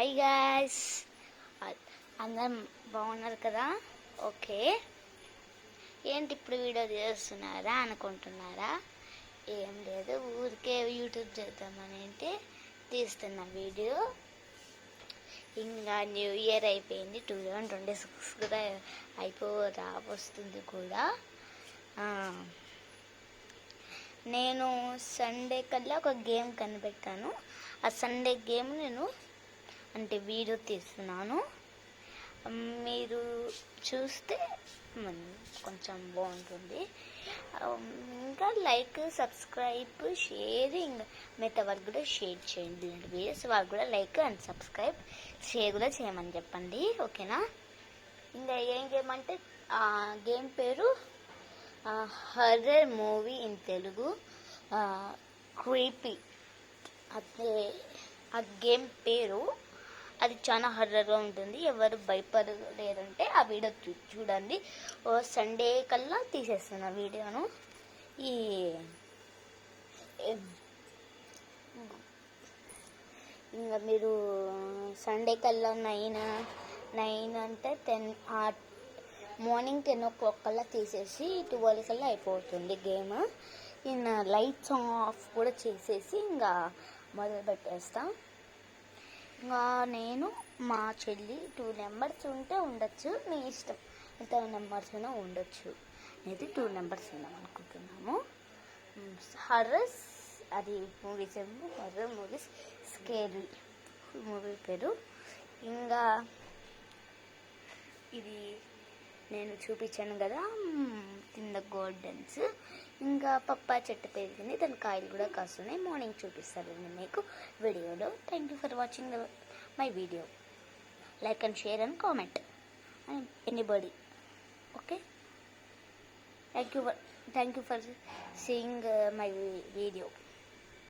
Hi guys, అందరం బాగున్నారు కదా? ఓకే, ఏంటి ఇప్పుడు వీడియో చేస్తున్నారా అనుకుంటున్నారా? ఏం లేదు, ఊరికే యూట్యూబ్ చేద్దామని తీస్తున్న వీడియో. ఇంకా న్యూ ఇయర్ అయిపోయింది, 2026 కూడా వస్తుంది కూడా. నేను సండే కల్లా ఒక గేమ్ కనిపెట్టాను. ఆ సండే గేమ్ నేను వీడియో తీస్తున్నాను. మీరు చూస్తే కొంచెం బాగుంటుంది. ఇంకా లైక్, సబ్స్క్రైబ్, షేర్, ఇంకా మిగతా వారికి కూడా షేర్ చేయండి. ఇలాంటి వీడియోస్ వారికి కూడా లైక్ అండ్ సబ్స్క్రైబ్, షేర్ కూడా చేయమని చెప్పండి, ఓకేనా? ఇంకా ఏం గేమ్ అంటే గేమ్ పేరు horror movie in Telugu, creepy. అదే ఆ గేమ్ పేరు. అది చాలా హర్రర్గా ఉంటుంది. ఎవరు భయపడలేరంటే ఆ వీడియో చూడండి. సండే కల్లా తీసేస్తున్న వీడియోను. ఇంకా మీరు సండే కల్లా 9 అంటే 10 మార్నింగ్ 10 o'clock కల్లా తీసేసి 12 కల్లా అయిపోతుంది గేమ్. ఇంకా లైట్స్ ఆఫ్ కూడా చేసేసి ఇంకా మొదలు పెట్టేస్తాం. ఇంకా నేను మా చెల్లి 2 నెంబర్స్ ఉంటే ఉండొచ్చు, మీ ఇష్టం, ఎంత నెంబర్స్ అయినా ఉండొచ్చు. అనేది 2 నెంబర్స్ ఉందాం అనుకుంటున్నాము. హర్రర్స్, అది మూవీస్ ఏమో హర్రర్ మూవీస్, స్కేరీ మూవీ పేరు. ఇంకా ఇది నేను చూపించాను కదా కింద గార్డెన్స్. ఇంకా పప్పాయ చెట్టు పెరిగింది, దాని కాయలు కూడా కాస్తున్నాయి. మార్నింగ్ చూపిస్తానండి మీకు వీడియోలో. Thank you for watching my video. Like and share and comment anybody, okay? Thank you for seeing my video.